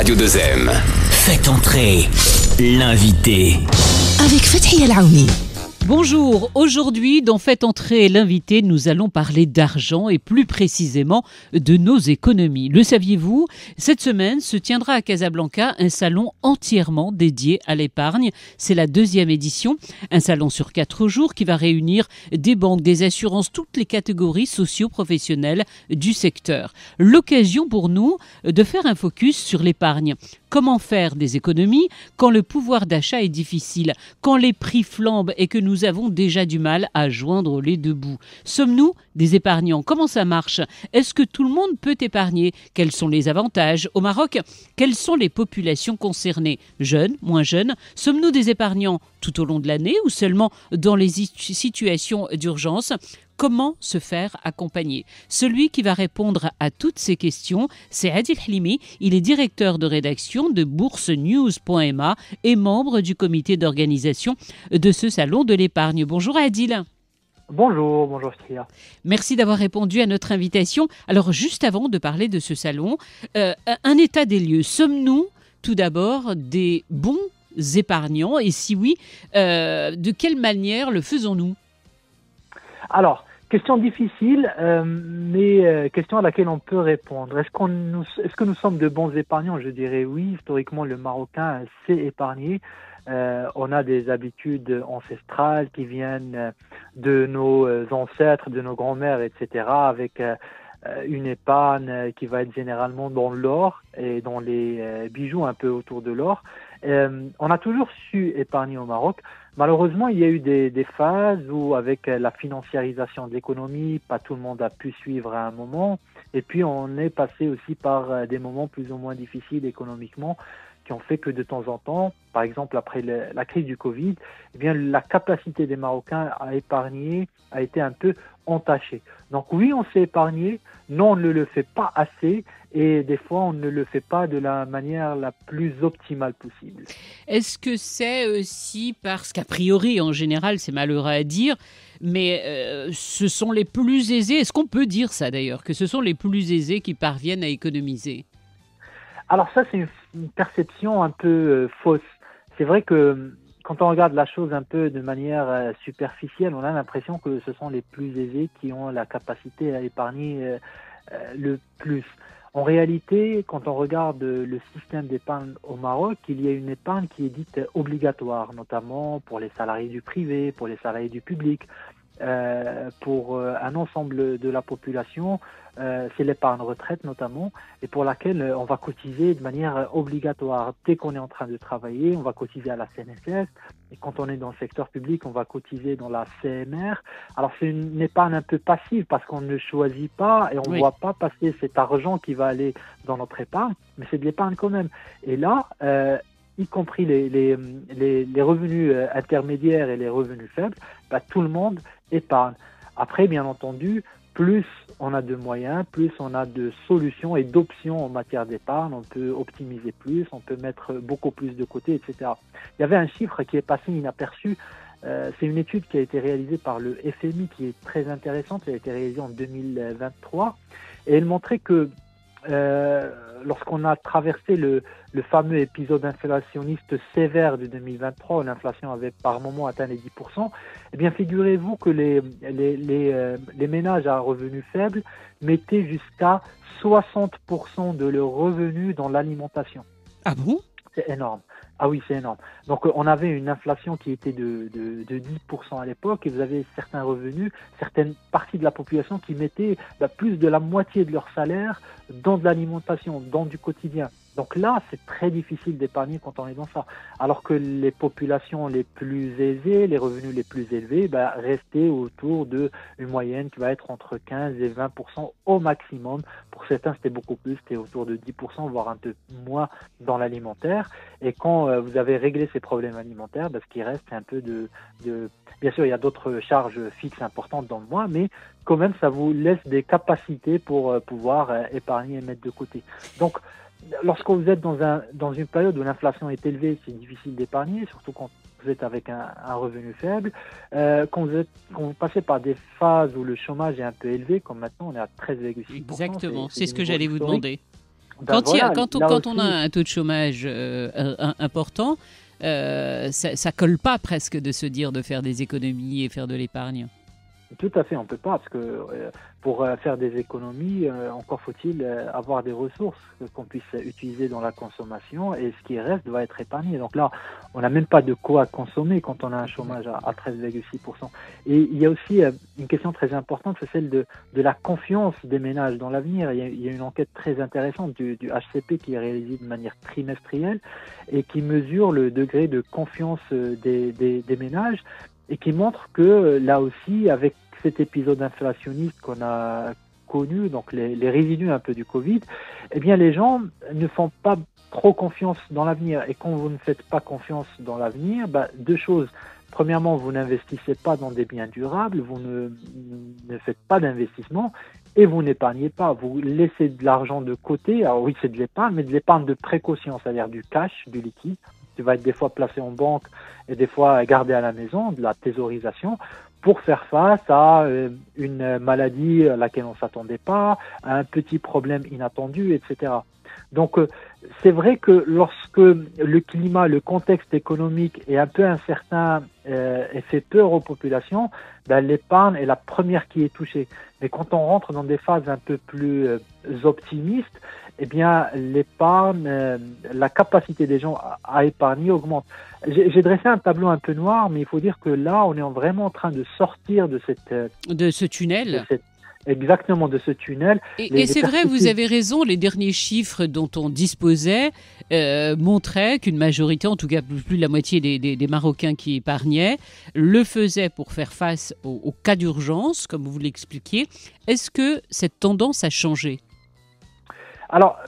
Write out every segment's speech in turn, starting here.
Radio 2M. Faites entrer l'invité. Avec Fathia El-Aouni. Bonjour, aujourd'hui dans Faites entrer l'invité, nous allons parler d'argent et plus précisément de nos économies. Le saviez-vous ? Cette semaine se tiendra à Casablanca un salon entièrement dédié à l'épargne. C'est la 2e édition, un salon sur 4 jours qui va réunir des banques, des assurances, toutes les catégories socio-professionnelles du secteur. L'occasion pour nous de faire un focus sur l'épargne. Comment faire des économies quand le pouvoir d'achat est difficile, quand les prix flambent et que nous avons déjà du mal à joindre les deux bouts. Sommes-nous des épargnants ? Comment ça marche ? Est-ce que tout le monde peut épargner ? Quels sont les avantages ? Au Maroc, quelles sont les populations concernées ? Jeunes, moins jeunes ? Sommes-nous des épargnants tout au long de l'année ou seulement dans les situations d'urgence ? Comment se faire accompagner ? Celui qui va répondre à toutes ces questions, c'est Adil Hlimi. Il est directeur de rédaction de boursenews.ma et membre du comité d'organisation de ce salon de l'épargne. Bonjour Adil. Bonjour Fathia. Merci d'avoir répondu à notre invitation. Alors juste avant de parler de ce salon, un état des lieux. Sommes-nous tout d'abord des bons épargnants ? Et si oui, de quelle manière le faisons-nous ? Alors, question difficile, mais question à laquelle on peut répondre. Est-ce que nous sommes de bons épargnants ? Je dirais oui. Historiquement, le Marocain sait épargner. On a des habitudes ancestrales qui viennent de nos ancêtres, de nos grands-mères, etc., avec une épargne qui va être généralement dans l'or et dans les bijoux un peu autour de l'or. On a toujours su épargner au Maroc. Malheureusement, il y a eu des phases où, avec la financiarisation de l'économie, pas tout le monde a pu suivre à un moment. Et puis, on est passé aussi par des moments plus ou moins difficiles économiquement, qui ont fait que de temps en temps, par exemple après la crise du Covid, eh bien, la capacité des Marocains à épargner a été un peu entachée. Donc oui, on sait épargner, non, on ne le fait pas assez, et des fois, on ne le fait pas de la manière la plus optimale possible. Est-ce que c'est aussi parce qu'a priori, en général, c'est malheureux à dire, mais ce sont les plus aisés, est-ce qu'on peut dire ça d'ailleurs, que ce sont les plus aisés qui parviennent à économiser ? Alors ça, c'est une perception un peu fausse. C'est vrai que quand on regarde la chose un peu de manière superficielle, on a l'impression que ce sont les plus aisés qui ont la capacité à épargner le plus. En réalité, quand on regarde le système d'épargne au Maroc, il y a une épargne qui est dite obligatoire, notamment pour les salariés du privé, pour les salariés du public. Pour un ensemble de la population, c'est l'épargne retraite notamment, et pour laquelle on va cotiser de manière obligatoire. Dès qu'on est en train de travailler, on va cotiser à la CNSS, et quand on est dans le secteur public, on va cotiser dans la CMR. Alors c'est une épargne un peu passive parce qu'on ne choisit pas et on ne voit pas passer cet argent qui va aller dans notre épargne, mais c'est de l'épargne quand même. Et là, y compris les revenus intermédiaires et les revenus faibles, tout le monde épargne. Après, bien entendu, plus on a de moyens, plus on a de solutions et d'options en matière d'épargne, on peut optimiser plus, on peut mettre beaucoup plus de côté, etc. Il y avait un chiffre qui est passé inaperçu, c'est une étude qui a été réalisée par le FMI qui est très intéressante, elle a été réalisée en 2023, et elle montrait que lorsqu'on a traversé le fameux épisode inflationniste sévère de 2023, où l'inflation avait par moment atteint les 10%, eh bien figurez-vous que les ménages à revenus faibles mettaient jusqu'à 60% de leurs revenus dans l'alimentation. Ah bon ? C'est énorme. Ah oui, c'est énorme. Donc on avait une inflation qui était de 10% à l'époque, et vous avez certains revenus, certaines parties de la population qui mettaient plus de la moitié de leur salaire dans de l'alimentation, dans du quotidien. Donc là, c'est très difficile d'épargner quand on est dans ça. Alors que les populations les plus aisées, les revenus les plus élevés, restaient autour d'une moyenne qui va être entre 15 et 20% au maximum. Pour certains, c'était beaucoup plus, c'était autour de 10%, voire un peu moins dans l'alimentaire. Et quand vous avez réglé ces problèmes alimentaires, ce qui reste, c'est un peu de... Bien sûr, il y a d'autres charges fixes importantes dans le mois, mais quand même, ça vous laisse des capacités pour pouvoir épargner et mettre de côté. Donc, lorsque vous êtes dans une période où l'inflation est élevée, c'est difficile d'épargner, surtout quand vous êtes avec un revenu faible. Quand vous passez par des phases où le chômage est un peu élevé, comme maintenant, on est à 13,6%. Exactement, c'est ce que j'allais vous demander. Quand on a un taux de chômage important, ça colle pas presque de se dire de faire des économies et faire de l'épargne. Tout à fait, on ne peut pas, parce que pour faire des économies, encore faut-il avoir des ressources qu'on puisse utiliser dans la consommation, et ce qui reste doit être épargné. Donc là, on n'a même pas de quoi consommer quand on a un chômage à 13,6%. Et il y a aussi une question très importante, c'est celle de la confiance des ménages dans l'avenir. Il y a une enquête très intéressante du HCP qui est réalisée de manière trimestrielle et qui mesure le degré de confiance des ménages, et qui montre que là aussi, avec cet épisode inflationniste qu'on a connu, donc les résidus un peu du Covid, eh bien les gens ne font pas trop confiance dans l'avenir. Et quand vous ne faites pas confiance dans l'avenir, deux choses. Premièrement, vous n'investissez pas dans des biens durables, vous ne faites pas d'investissement et vous n'épargnez pas. Vous laissez de l'argent de côté. Alors oui, c'est de l'épargne, mais de l'épargne de précaution, c'est-à-dire du cash, du liquide, qui va être des fois placé en banque et des fois gardé à la maison, de la thésaurisation, pour faire face à une maladie à laquelle on ne s'attendait pas, à un petit problème inattendu, etc. Donc, c'est vrai que lorsque le climat, le contexte économique est un peu incertain et fait peur aux populations, l'épargne est la première qui est touchée. Mais quand on rentre dans des phases un peu plus optimistes, eh bien, l'épargne, la capacité des gens à épargner augmente. J'ai dressé un tableau un peu noir, mais il faut dire que là, on est vraiment en train de sortir de ce tunnel. Exactement, de ce tunnel. Et c'est vrai, vous avez raison, les derniers chiffres dont on disposait montraient qu'une majorité, en tout cas plus de la moitié des Marocains qui épargnaient, le faisaient pour faire face aux cas d'urgence, comme vous l'expliquiez. Est-ce que cette tendance a changé ? Alors,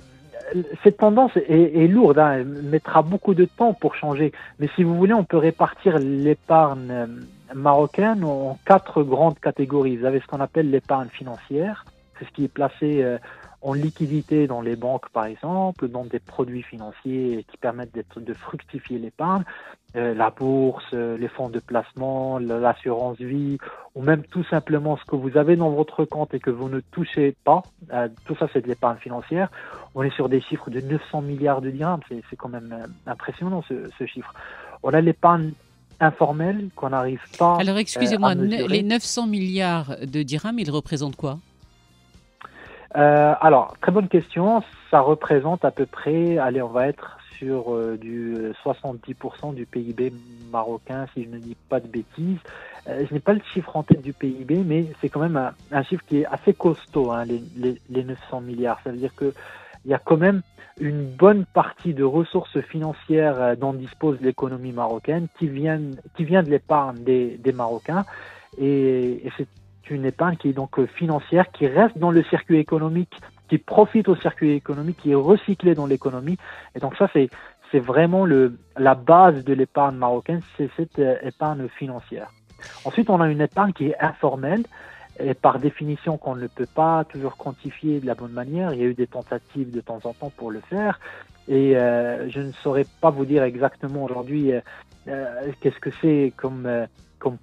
cette tendance est lourde, elle mettra beaucoup de temps pour changer. Mais si vous voulez, on peut répartir l'épargne marocaine en 4 grandes catégories. Vous avez ce qu'on appelle l'épargne financière, c'est ce qui est placé en liquidité dans les banques, par exemple, dans des produits financiers qui permettent de fructifier l'épargne, la bourse, les fonds de placement, l'assurance vie, ou même tout simplement ce que vous avez dans votre compte et que vous ne touchez pas. Tout ça, c'est de l'épargne financière. On est sur des chiffres de 900 milliards de dirhams. C'est quand même impressionnant, ce chiffre. On a l'épargne informelle qu'on n'arrive pas Alors, excusez-moi, à mesurer. Les 900 milliards de dirhams, ils représentent quoi ? Alors, très bonne question. Ça représente à peu près, allez, on va être sur du 70% du PIB marocain, si je ne dis pas de bêtises. Je n'ai pas le chiffre en tête du PIB, mais c'est quand même un chiffre qui est assez costaud, hein, les 900 milliards. Ça veut dire qu'il y a quand même une bonne partie de ressources financières dont dispose l'économie marocaine qui vient de l'épargne des Marocains. Et c'est une épargne qui est donc financière, qui reste dans le circuit économique, qui profite au circuit économique, qui est recyclé dans l'économie. Et donc ça, c'est vraiment la base de l'épargne marocaine, c'est cette épargne financière. Ensuite, on a une épargne qui est informelle, et par définition qu'on ne peut pas toujours quantifier de la bonne manière. Il y a eu des tentatives de temps en temps pour le faire, et je ne saurais pas vous dire exactement aujourd'hui qu'est-ce que c'est comme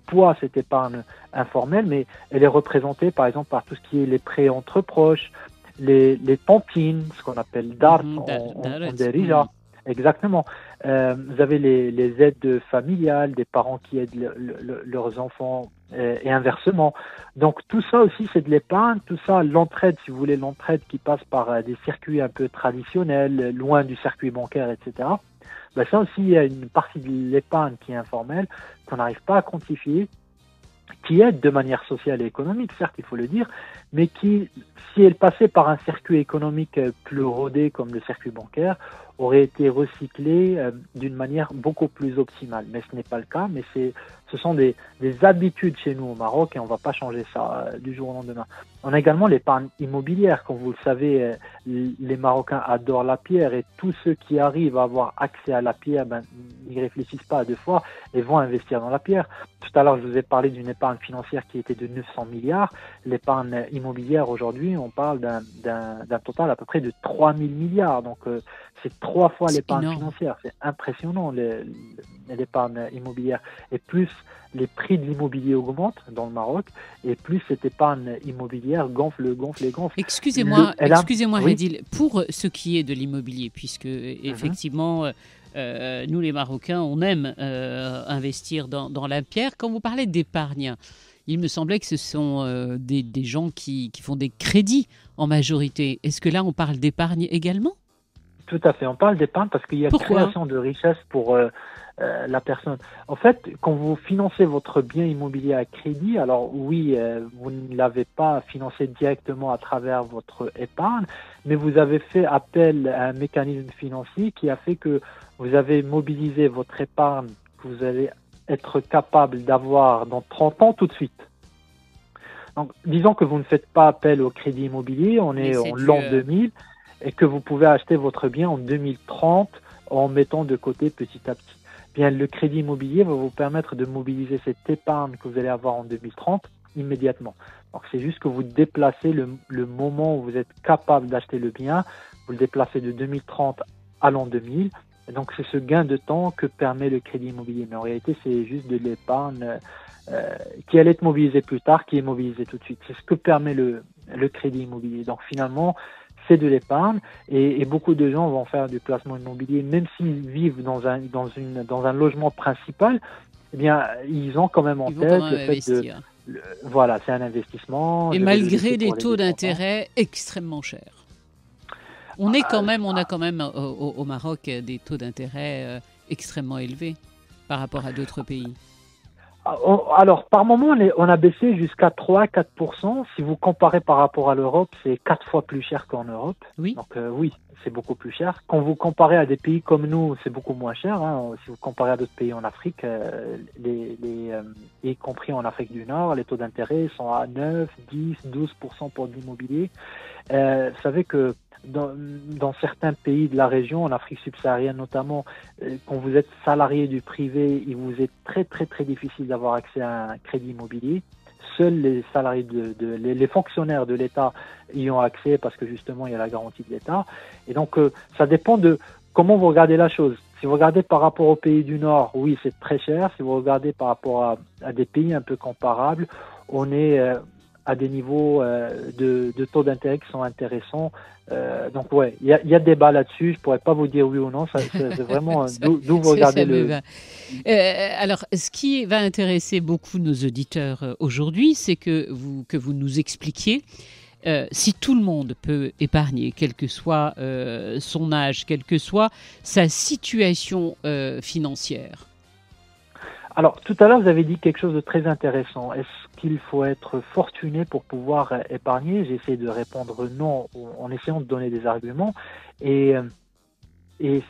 poids cette épargne informelle, mais elle est représentée par exemple par tout ce qui est les prêts entre proches, les tontines, ce qu'on appelle dart en derija. Exactement. Vous avez les aides familiales, des parents qui aident leurs enfants et inversement. Donc tout ça aussi, c'est de l'épargne. Tout ça, l'entraide, si vous voulez, l'entraide qui passe par des circuits un peu traditionnels, loin du circuit bancaire, etc. Ça aussi, il y a une partie de l'épargne qui est informelle, qu'on n'arrive pas à quantifier, qui aide de manière sociale et économique, certes, il faut le dire, mais qui, si elle passait par un circuit économique plus rodé comme le circuit bancaire, aurait été recyclée d'une manière beaucoup plus optimale. Mais ce n'est pas le cas, mais ce sont des habitudes chez nous au Maroc et on ne va pas changer ça du jour au lendemain. On a également l'épargne immobilière. Comme vous le savez, les Marocains adorent la pierre et tous ceux qui arrivent à avoir accès à la pierre, ils ne réfléchissent pas à 2 fois et vont investir dans la pierre. Tout à l'heure, je vous ai parlé d'une épargne financière qui était de 900 milliards. L'épargne immobilière, aujourd'hui, on parle d'un total à peu près de 3000 milliards. Donc, C'est 3 fois C'est l'épargne énorme. financière. C'est impressionnant, l'épargne immobilière. Et plus les prix de l'immobilier augmentent dans le Maroc, et plus cette épargne immobilière gonfle. Excusez-moi, Elle a- excusez-moi, Oui. Hadil, pour ce qui est de l'immobilier, puisque effectivement, nous les Marocains, on aime investir dans la pierre. Quand vous parlez d'épargne, il me semblait que ce sont des gens qui font des crédits en majorité. Est-ce que là, on parle d'épargne également? Tout à fait. On parle d'épargne parce qu'il y a Pourquoi? création de richesse pour la personne. En fait, quand vous financez votre bien immobilier à crédit, alors oui, vous ne l'avez pas financé directement à travers votre épargne, mais vous avez fait appel à un mécanisme financier qui a fait que vous avez mobilisé votre épargne que vous allez être capable d'avoir dans 30 ans tout de suite. Donc, disons que vous ne faites pas appel au crédit immobilier, on Mais est c'est en du, l'an 2000, et que vous pouvez acheter votre bien en 2030 en mettant de côté petit à petit. Bien, le crédit immobilier va vous permettre de mobiliser cette épargne que vous allez avoir en 2030 immédiatement. Donc, c'est juste que vous déplacez le moment où vous êtes capable d'acheter le bien, vous le déplacez de 2030 à l'an 2000. Et donc, c'est ce gain de temps que permet le crédit immobilier. Mais en réalité, c'est juste de l'épargne qui allait être mobilisée plus tard, qui est mobilisée tout de suite. C'est ce que permet le crédit immobilier. Donc, finalement, c'est de l'épargne et beaucoup de gens vont faire du placement immobilier, même s'ils vivent dans un logement principal, eh bien, ils ont quand même en Ils vont quand tête même le fait de, investir. voilà, c'est un investissement. Et je vais le malgré laisser des pour les taux descendants. d'intérêt extrêmement chers. On a quand même au Maroc des taux d'intérêt extrêmement élevés par rapport à d'autres pays. Alors, par moment, on a baissé jusqu'à 3-4%. Si vous comparez par rapport à l'Europe, c'est 4 fois plus cher qu'en Europe. Oui. Donc, oui, c'est beaucoup plus cher. Quand vous comparez à des pays comme nous, c'est beaucoup moins cher. Hein. Si vous comparez à d'autres pays en Afrique, y compris en Afrique du Nord, les taux d'intérêt sont à 9, 10, 12% pour l'immobilier. Vous savez que dans certains pays de la région, en Afrique subsaharienne notamment, quand vous êtes salarié du privé, il vous est très très très difficile d'avoir accès à un crédit immobilier. Seuls les salariés les fonctionnaires de l'État y ont accès parce que justement il y a la garantie de l'État. Et donc ça dépend de comment vous regardez la chose. Si vous regardez par rapport aux pays du Nord, oui c'est très cher. Si vous regardez par rapport à des pays un peu comparables, on est à des niveaux de taux d'intérêt qui sont intéressants. Donc ouais, il y a débat là-dessus. Je pourrais pas vous dire oui ou non. C'est vraiment d'où vous regardez Ça me va. Alors, ce qui va intéresser beaucoup nos auditeurs aujourd'hui, c'est que vous nous expliquiez si tout le monde peut épargner, quel que soit son âge, quelle que soit sa situation financière. Alors, tout à l'heure, vous avez dit quelque chose de très intéressant. Est-ce qu'il faut être fortuné pour pouvoir épargner? J'ai essayé de répondre non en essayant de donner des arguments. Et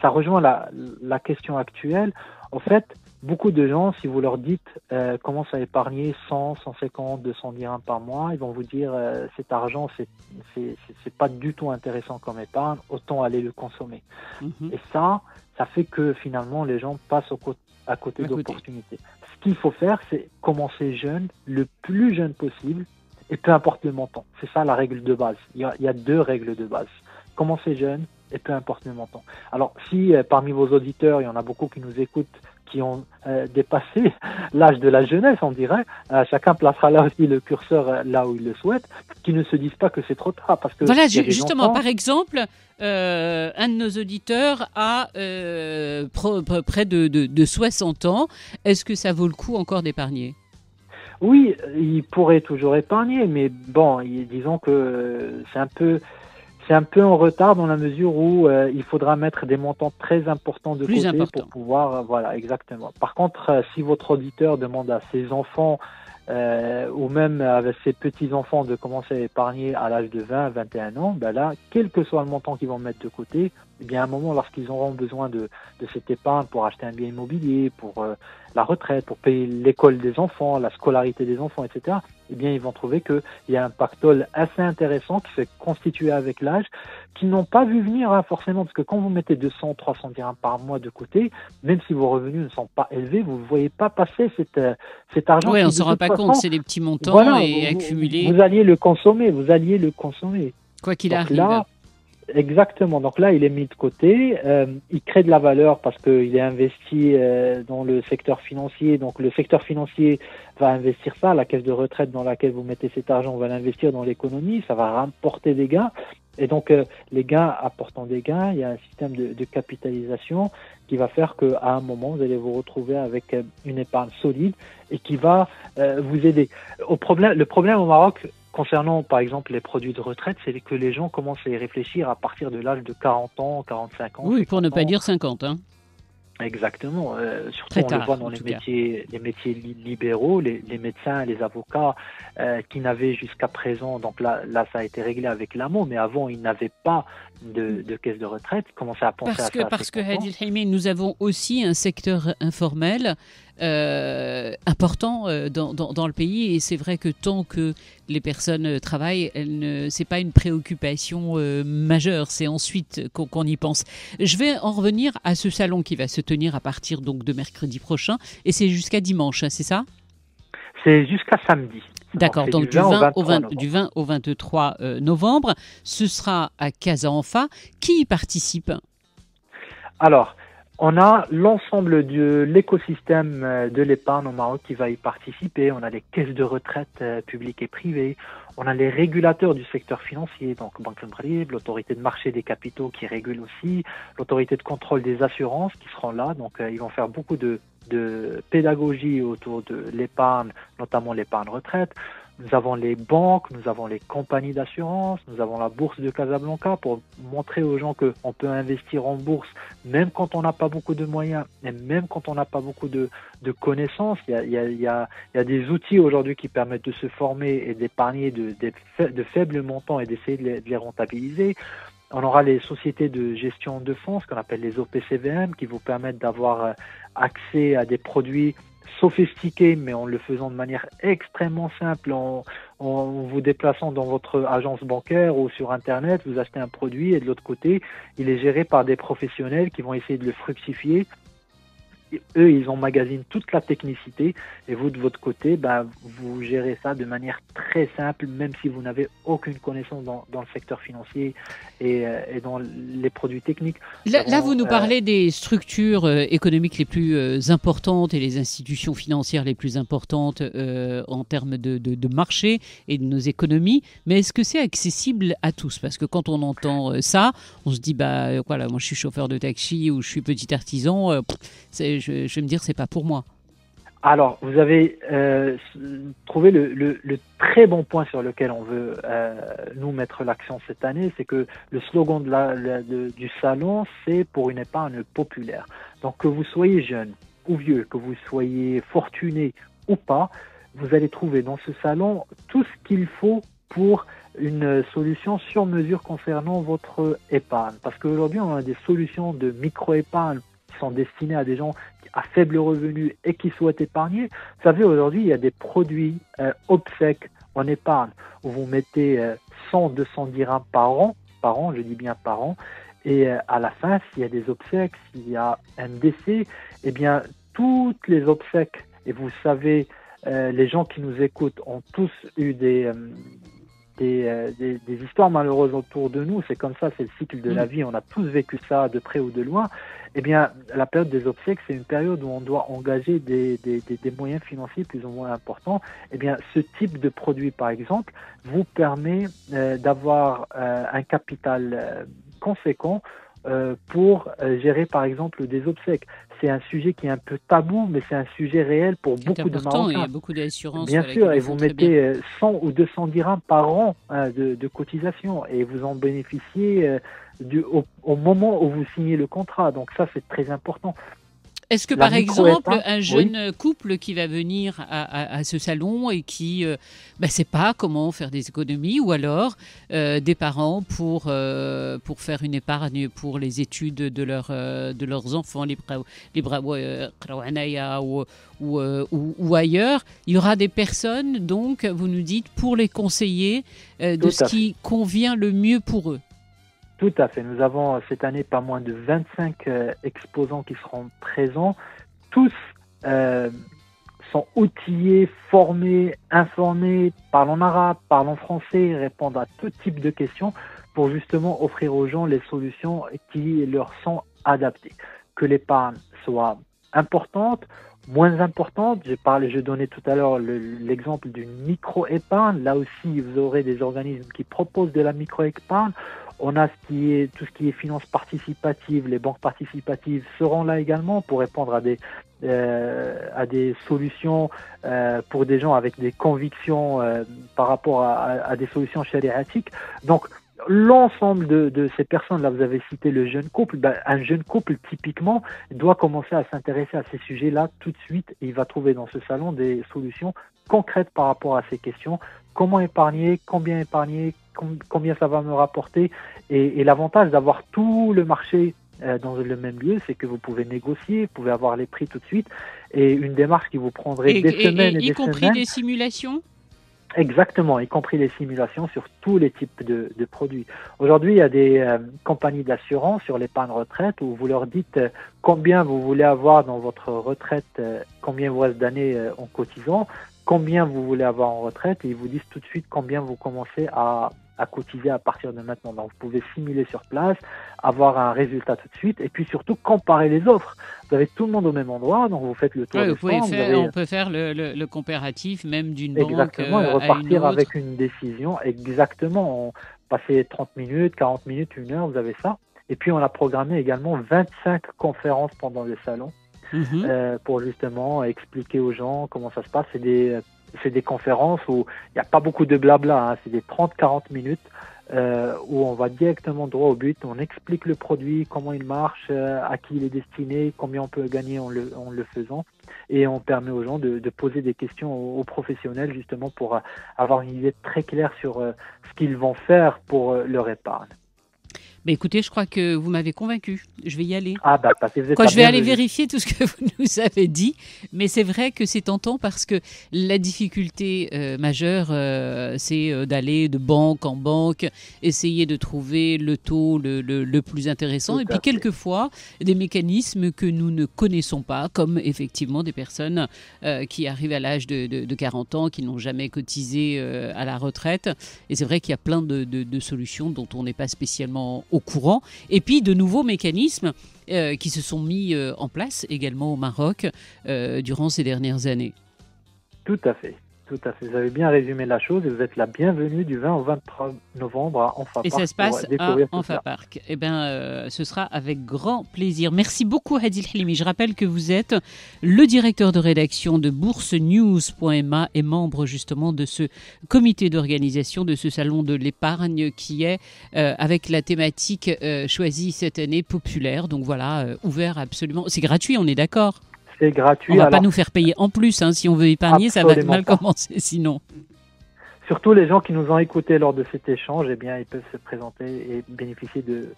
ça rejoint la question actuelle. En fait, beaucoup de gens, si vous leur dites commence à épargner 100, 150, 200 dirhams par mois, ils vont vous dire cet argent, c'est pas du tout intéressant comme épargne, autant aller le consommer. Et ça fait que finalement, les gens passent à côté d'opportunités. Ce qu'il faut faire, c'est commencer jeune, le plus jeune possible, et peu importe le montant. C'est ça la règle de base. Il y a 2 règles de base. Commencer jeune et peu importe le montant. Alors, si parmi vos auditeurs, il y en a beaucoup qui nous écoutent, qui ont dépassé l'âge de la jeunesse, on dirait, chacun placera là aussi le curseur là où il le souhaite, qui ne se disent pas que c'est trop tard. Parce que voilà, justement, par exemple, un de nos auditeurs a près de 60 ans. Est-ce que ça vaut le coup encore d'épargner? Oui, il pourrait toujours épargner, mais bon, disons que c'est un peu en retard dans la mesure où il faudra mettre des montants très importants de côté pour pouvoir, voilà, exactement. Par contre, si votre auditeur demande à ses enfants ou même avec ses petits-enfants de commencer à épargner à l'âge de 20, 21 ans, ben là, quel que soit le montant qu'ils vont mettre de côté, eh bien à un moment, lorsqu'ils auront besoin de cette épargne pour acheter un bien immobilier, pour la retraite, pour payer l'école des enfants, la scolarité des enfants, etc., eh bien, ils vont trouver qu'il y a un pactole assez intéressant qui s'est constitué avec l'âge, qu'ils n'ont pas vu venir forcément, parce que quand vous mettez 200, 300 dirhams par mois de côté, même si vos revenus ne sont pas élevés, vous ne voyez pas passer cet argent. Oui, on ne se rend pas compte, c'est des petits montants voilà, et accumulés. Vous alliez le consommer, Quoi qu'il arrive. Là, Exactement. Donc là, il est mis de côté. Il crée de la valeur parce qu'il est investi dans le secteur financier. Donc le secteur financier va investir ça. La caisse de retraite dans laquelle vous mettez cet argent va l'investir dans l'économie. Ça va rapporter des gains. Et donc les gains apportant des gains, il y a un système de capitalisation qui va faire qu'à un moment, vous allez vous retrouver avec une épargne solide et qui va vous aider. Le problème au Maroc, concernant, par exemple, les produits de retraite, c'est que les gens commencent à y réfléchir à partir de l'âge de 40 ans, 45 ans. Oui, pour ne pas ans. dire 50. Hein. Exactement. Surtout, Très on tard, le voit dans en les tout cas. métiers libéraux, les médecins, les avocats, qui n'avaient jusqu'à présent, donc là, ça a été réglé avec l'AMO, mais avant, ils n'avaient pas de caisse de retraite. Ils commençaient à penser à ça. Parce que Hadil Haimi, nous avons aussi un secteur informel important dans le pays, et c'est vrai que tant que les personnes travaillent, c'est pas une préoccupation majeure, c'est ensuite qu'on y pense. Je vais en revenir à ce salon qui va se tenir à partir donc de mercredi prochain, et c'est jusqu'à dimanche, hein, c'est ça? C'est jusqu'à samedi. D'accord, donc du 20 au 23 novembre, ce sera à Casa-Enfa. Qui y participe? Alors, on a l'ensemble de l'écosystème de l'épargne au Maroc qui va y participer. On a les caisses de retraite publiques et privées. On a les régulateurs du secteur financier, donc Banque Centrale, l'autorité de marché des capitaux qui régule aussi, l'autorité de contrôle des assurances qui seront là. Donc, ils vont faire beaucoup de pédagogie autour de l'épargne, notamment l'épargne retraite. Nous avons les banques, nous avons les compagnies d'assurance, nous avons la bourse de Casablanca pour montrer aux gens qu'on peut investir en bourse même quand on n'a pas beaucoup de moyens et même quand on n'a pas beaucoup de connaissances. Il y a des outils aujourd'hui qui permettent de se former et d'épargner de faibles montants et d'essayer de les rentabiliser. On aura les sociétés de gestion de fonds, ce qu'on appelle les OPCVM, qui vous permettent d'avoir accès à des produits sophistiqués, mais en le faisant de manière extrêmement simple, en vous déplaçant dans votre agence bancaire ou sur Internet, vous achetez un produit et de l'autre côté, il est géré par des professionnels qui vont essayer de le fructifier. Eux, ils emmagasinent toute la technicité et vous, de votre côté, vous gérez ça de manière très simple, même si vous n'avez aucune connaissance dans le secteur financier et dans les produits techniques. Là, vous nous parlez des structures économiques les plus importantes et les institutions financières les plus importantes en termes de marché et de nos économies, mais est-ce que c'est accessible à tous? Parce que quand on entend ça, on se dit, voilà, moi je suis chauffeur de taxi ou je suis petit artisan, je vais me dire, c'est pas pour moi. Alors, vous avez trouvé le très bon point sur lequel on veut nous mettre l'accent cette année, c'est que le slogan du salon, c'est pour une épargne populaire. Donc, que vous soyez jeune ou vieux, que vous soyez fortuné ou pas, vous allez trouver dans ce salon tout ce qu'il faut pour une solution sur mesure concernant votre épargne. Parce qu'aujourd'hui, on a des solutions de micro-épargne qui sont destinées à des gens à faible revenu et qui souhaitent épargner. Vous savez, aujourd'hui, il y a des produits obsèques en épargne où vous mettez 100-200 dirhams par an, je dis bien par an, et à la fin, s'il y a des obsèques, s'il y a un décès, eh bien, toutes les obsèques, et vous savez, les gens qui nous écoutent ont tous eu des histoires malheureuses autour de nous, c'est comme ça, c'est le cycle de la vie, on a tous vécu ça de près ou de loin. Eh bien, la période des obsèques, c'est une période où on doit engager des moyens financiers plus ou moins importants. Eh bien, ce type de produit, par exemple, vous permet d'avoir un capital conséquent pour gérer, par exemple, des obsèques. C'est un sujet qui est un peu tabou, mais c'est un sujet réel pour beaucoup de Marocains. Il y a beaucoup d'assurances. Bien sûr, et vous mettez 100 ou 200 dirhams par an de cotisation et vous en bénéficiez au moment où vous signez le contrat. Donc ça, c'est très important. Est-ce que, par exemple, un jeune couple qui va venir à ce salon et qui ne sait pas comment faire des économies, ou alors des parents pour faire une épargne pour les études de leurs enfants, ou ailleurs, il y aura des personnes, donc, vous nous dites, pour les conseiller de ce qui convient le mieux pour eux? Tout à fait. Nous avons cette année pas moins de 25 exposants qui seront présents. Tous sont outillés, formés, informés, parlent en arabe, parlent en français, répondent à tout type de questions pour justement offrir aux gens les solutions qui leur sont adaptées. Que l'épargne soit importante, moins importante. Je donnais tout à l'heure l'exemple d'une micro-épargne. Là aussi, vous aurez des organismes qui proposent de la micro-épargne. On a tout ce qui est finances participatives. Les banques participatives seront là également pour répondre à des solutions pour des gens avec des convictions par rapport à des solutions chariatiques. Donc, l'ensemble de ces personnes-là, vous avez cité le jeune couple, un jeune couple typiquement doit commencer à s'intéresser à ces sujets-là tout de suite et il va trouver dans ce salon des solutions concrètes par rapport à ces questions. Comment épargner, combien ça va me rapporter et l'avantage d'avoir tout le marché dans le même lieu, c'est que vous pouvez négocier, vous pouvez avoir les prix tout de suite et une démarche qui vous prendrait des semaines et des semaines. Y compris des simulations ? Exactement, y compris les simulations sur tous les types de produits. Aujourd'hui, il y a des compagnies d'assurance sur l'épargne retraite où vous leur dites combien vous voulez avoir dans votre retraite, combien vous reste d'années en cotisant, combien vous voulez avoir en retraite et ils vous disent tout de suite combien vous commencez à cotiser à partir de maintenant. Donc, vous pouvez simuler sur place, avoir un résultat tout de suite et puis surtout comparer les offres. Vous avez tout le monde au même endroit, donc vous faites le tour de stand. On peut faire le comparatif même d'une banque exactement, et repartir à une autre. avec une décision. Exactement. Passer 30 minutes, 40 minutes, 1 heure, vous avez ça. Et puis, on a programmé également 25 conférences pendant le salon pour justement expliquer aux gens comment ça se passe. C'est des conférences où il n'y a pas beaucoup de blabla, c'est des 30-40 minutes où on va directement droit au but, on explique le produit, comment il marche, à qui il est destiné, combien on peut gagner en le faisant et on permet aux gens de poser des questions aux professionnels justement pour avoir une idée très claire sur ce qu'ils vont faire pour leur épargne. Mais écoutez, je crois que vous m'avez convaincu. Je vais y aller. Je vais aller vérifier tout ce que vous nous avez dit. Mais c'est vrai que c'est tentant parce que la difficulté majeure, c'est d'aller de banque en banque, essayer de trouver le taux le plus intéressant. Et puis quelquefois, des mécanismes que nous ne connaissons pas, comme effectivement des personnes qui arrivent à l'âge de 40 ans, qui n'ont jamais cotisé à la retraite. Et c'est vrai qu'il y a plein de solutions dont on n'est pas spécialement au courant, et puis de nouveaux mécanismes qui se sont mis en place également au Maroc durant ces dernières années. Tout à fait. Vous avez bien résumé la chose et vous êtes la bienvenue du 20 au 23 novembre à Enfa Park. Et ça se passe à Enfa Park. Eh bien, ce sera avec grand plaisir. Merci beaucoup, Hadil Halimi. Je rappelle que vous êtes le directeur de rédaction de boursenews.ma et membre justement de ce comité d'organisation de ce salon de l'épargne qui est avec la thématique choisie cette année populaire. Donc voilà, ouvert absolument. C'est gratuit, on est d'accord ? C'est gratuit. On ne va pas nous faire payer en plus, si on veut épargner, ça va mal commencer sinon. Surtout les gens qui nous ont écoutés lors de cet échange, eh bien, ils peuvent se présenter et bénéficier de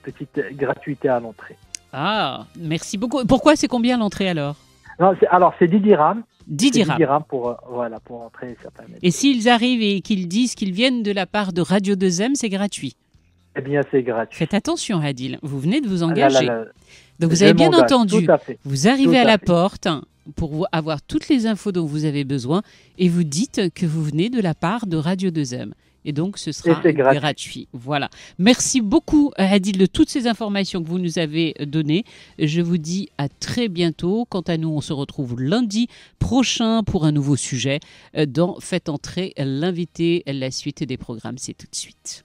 petites gratuités à l'entrée. Ah, merci beaucoup. Pourquoi c'est combien l'entrée alors ? C'est 10 dirhams. 10 dirhams pour entrer. Et s'ils arrivent et qu'ils disent qu'ils viennent de la part de Radio 2M, c'est gratuit ? Eh bien, c'est gratuit. Faites attention, Hadil. Vous venez de vous engager. Donc, vous avez bien entendu. Vous arrivez à la porte pour avoir toutes les infos dont vous avez besoin et vous dites que vous venez de la part de Radio 2M. Et donc, ce sera gratuit. Voilà. Merci beaucoup, Hadil, de toutes ces informations que vous nous avez données. Je vous dis à très bientôt. Quant à nous, on se retrouve lundi prochain pour un nouveau sujet dans Faites entrer l'invité. La suite des programmes, c'est tout de suite.